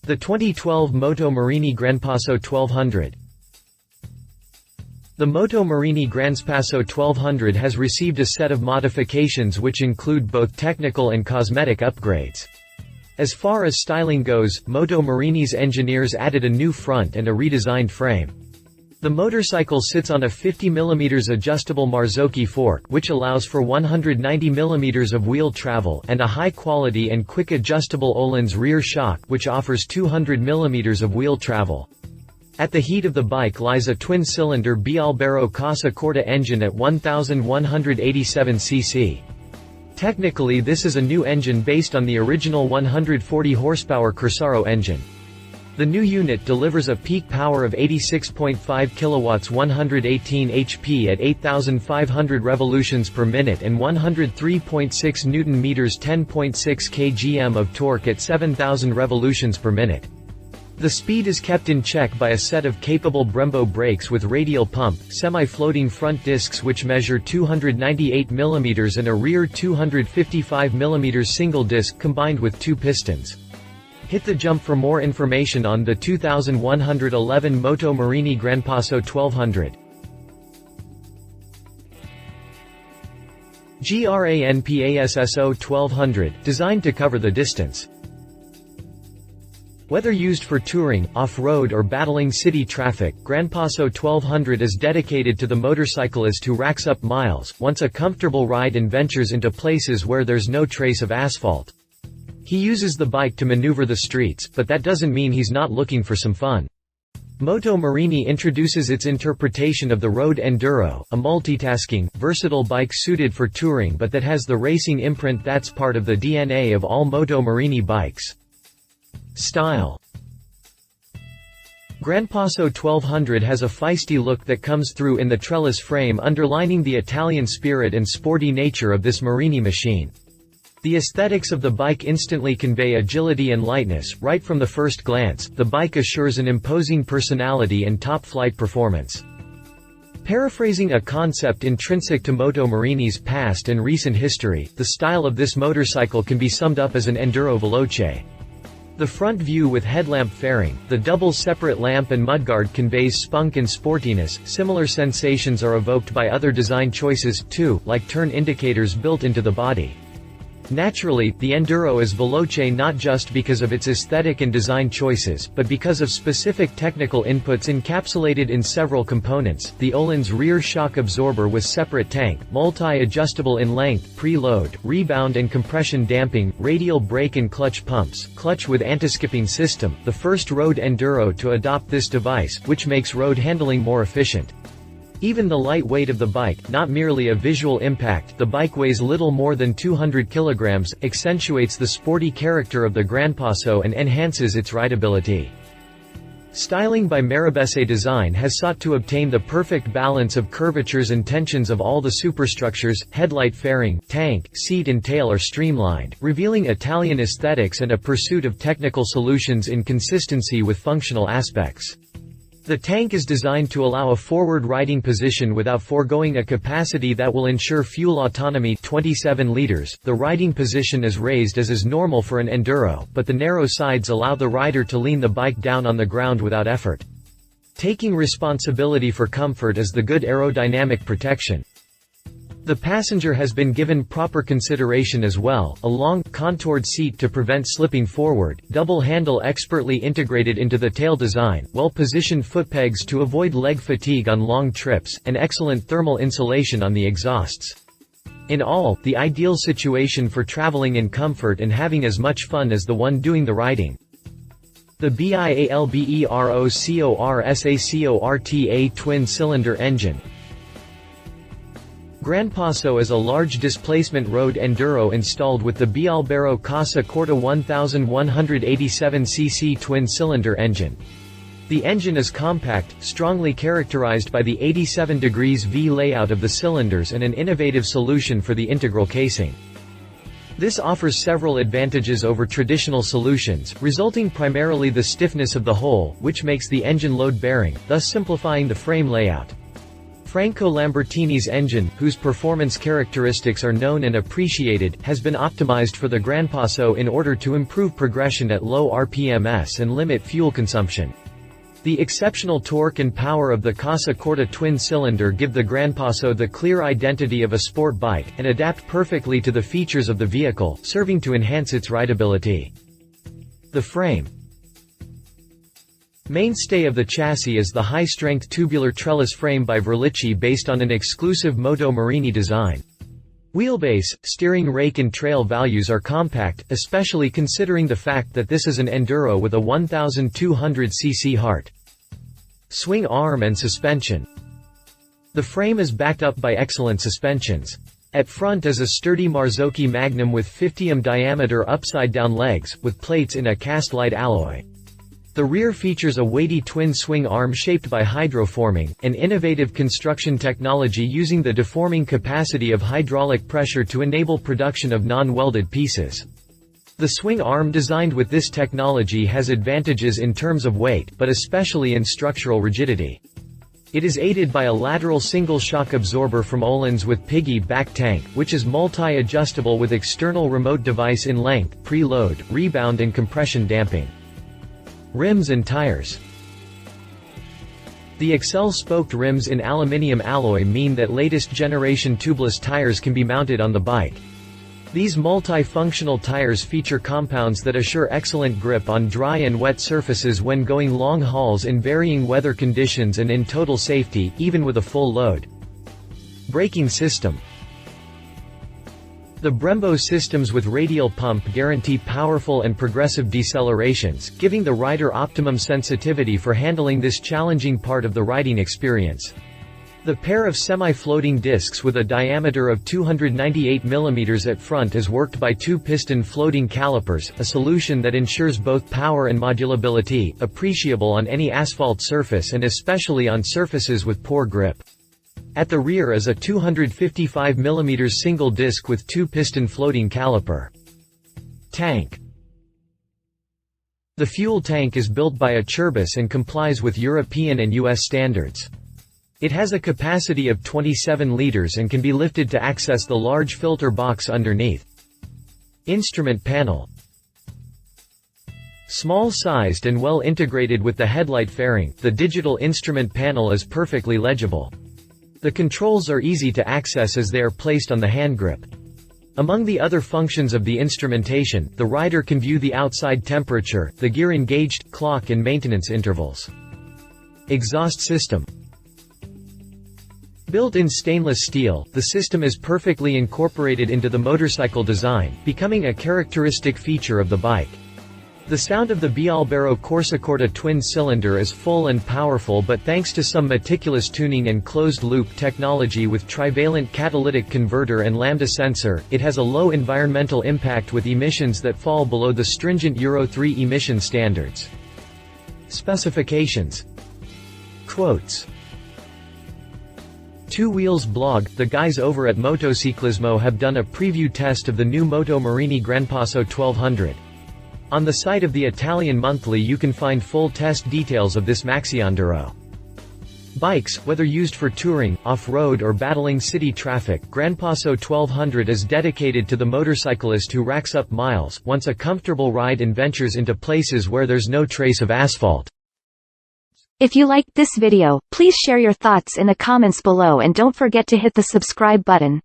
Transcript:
The 2012 Moto Morini Granpasso 1200. The Moto Morini Granspasso 1200 has received a set of modifications which include both technical and cosmetic upgrades. As far as styling goes, Moto Morini's engineers added a new front and a redesigned frame. The motorcycle sits on a 50mm adjustable Marzocchi fork which allows for 190mm of wheel travel and a high-quality and quick adjustable Ohlins rear shock which offers 200mm of wheel travel. At the heat of the bike lies a twin-cylinder Bialbero CorsaCorta engine at 1187 cc. Technically this is a new engine based on the original 140 horsepower Corsaro engine. The new unit delivers a peak power of 86.5 kilowatts 118 HP at 8,500 revolutions per minute and 103.6 Newton-meters 10.6 kgm of torque at 7,000 revolutions per minute. The speed is kept in check by a set of capable Brembo brakes with radial pump, semi-floating front discs which measure 298 mm and a rear 255 mm single disc combined with 2 pistons. Hit the jump for more information on the 2111 Moto Morini Granpasso 1200. Granpasso 1200, designed to cover the distance. Whether used for touring, off-road or battling city traffic, Granpasso 1200 is dedicated to the motorcyclist who racks up miles, wants a comfortable ride and ventures into places where there's no trace of asphalt. He uses the bike to maneuver the streets, but that doesn't mean he's not looking for some fun. Moto Morini introduces its interpretation of the road enduro, a multitasking, versatile bike suited for touring but that has the racing imprint that's part of the DNA of all Moto Morini bikes. Style. Granpasso 1200 has a feisty look that comes through in the trellis frame, underlining the Italian spirit and sporty nature of this Morini machine. The aesthetics of the bike instantly convey agility and lightness. Right from the first glance, the bike assures an imposing personality and top-flight performance. Paraphrasing a concept intrinsic to Moto Morini's past and recent history, the style of this motorcycle can be summed up as an enduro veloce. The front view with headlamp fairing, the double separate lamp and mudguard conveys spunk and sportiness. Similar sensations are evoked by other design choices, too, like turn indicators built into the body. Naturally, the Enduro is veloce not just because of its aesthetic and design choices, but because of specific technical inputs encapsulated in several components: the Ohlins rear shock absorber with separate tank, multi-adjustable in length, preload, rebound and compression damping, radial brake and clutch pumps, clutch with anti-skipping system, the first road Enduro to adopt this device, which makes road handling more efficient. Even the light weight of the bike, not merely a visual impact, the bike weighs little more than 200 kilograms, accentuates the sporty character of the Granpasso and enhances its rideability. Styling by Marabese Design has sought to obtain the perfect balance of curvatures and tensions of all the superstructures. Headlight fairing, tank, seat and tail are streamlined, revealing Italian aesthetics and a pursuit of technical solutions in consistency with functional aspects. The tank is designed to allow a forward riding position without foregoing a capacity that will ensure fuel autonomy, 27 liters. The riding position is raised as is normal for an enduro, but the narrow sides allow the rider to lean the bike down on the ground without effort. Taking responsibility for comfort is the good aerodynamic protection. The passenger has been given proper consideration as well: a long, contoured seat to prevent slipping forward, double handle expertly integrated into the tail design, well-positioned footpegs to avoid leg fatigue on long trips, and excellent thermal insulation on the exhausts. In all, the ideal situation for traveling in comfort and having as much fun as the one doing the riding. The Bialbero CorsaCorta twin-cylinder engine. Granpasso is a large displacement road enduro installed with the Bialbero CorsaCorta 1187 cc twin-cylinder engine. The engine is compact, strongly characterized by the 87° V layout of the cylinders and an innovative solution for the integral casing. This offers several advantages over traditional solutions, resulting primarily the stiffness of the hull, which makes the engine load-bearing, thus simplifying the frame layout. Franco Lambertini's engine, whose performance characteristics are known and appreciated, has been optimized for the Granpasso in order to improve progression at low RPMs and limit fuel consumption. The exceptional torque and power of the CorsaCorta twin-cylinder give the Granpasso the clear identity of a sport bike, and adapt perfectly to the features of the vehicle, serving to enhance its rideability. The frame. Mainstay of the chassis is the high-strength tubular trellis frame by Verlichi based on an exclusive Moto Morini design. Wheelbase, steering rake and trail values are compact, especially considering the fact that this is an enduro with a 1200 cc heart. Swing arm and suspension. The frame is backed up by excellent suspensions. At front is a sturdy Marzocchi Magnum with 50 mm diameter upside-down legs, with plates in a cast-light alloy. The rear features a weighty twin swing arm shaped by hydroforming, an innovative construction technology using the deforming capacity of hydraulic pressure to enable production of non-welded pieces. The swing arm designed with this technology has advantages in terms of weight, but especially in structural rigidity. It is aided by a lateral single shock absorber from Ohlins with piggy back tank, which is multi-adjustable with external remote device in length, preload, rebound and compression damping. Rims and tires. The Excel spoked rims in aluminium alloy mean that latest generation tubeless tires can be mounted on the bike. These multi-functional tires feature compounds that assure excellent grip on dry and wet surfaces when going long hauls in varying weather conditions and in total safety, even with a full load. Braking system. The Brembo systems with radial pump guarantee powerful and progressive decelerations, giving the rider optimum sensitivity for handling this challenging part of the riding experience. The pair of semi-floating discs with a diameter of 298 mm at front is worked by two piston floating calipers, a solution that ensures both power and modulability, appreciable on any asphalt surface and especially on surfaces with poor grip. At the rear is a 255 mm single disc with two piston floating caliper. Tank. The fuel tank is built by Acerbis and complies with European and US standards. It has a capacity of 27 liters and can be lifted to access the large filter box underneath. Instrument panel. Small-sized and well integrated with the headlight fairing, the digital instrument panel is perfectly legible. The controls are easy to access as they are placed on the hand grip. Among the other functions of the instrumentation, the rider can view the outside temperature, the gear engaged, clock and maintenance intervals. Exhaust system. Built in stainless steel, the system is perfectly incorporated into the motorcycle design, becoming a characteristic feature of the bike. The sound of the Bialbero CorsaCorta twin-cylinder is full and powerful, but thanks to some meticulous tuning and closed-loop technology with trivalent catalytic converter and lambda sensor, it has a low environmental impact with emissions that fall below the stringent Euro 3 emission standards. Specifications. Quotes. Two Wheels blog, the guys over at Motociclismo have done a preview test of the new Moto Morini Granpasso 1200. On the site of the Italian Monthly you can find full test details of this maxi-enduro. Bikes, whether used for touring, off-road or battling city traffic, Granpasso 1200 is dedicated to the motorcyclist who racks up miles, wants a comfortable ride and ventures into places where there's no trace of asphalt. If you liked this video, please share your thoughts in the comments below and don't forget to hit the subscribe button.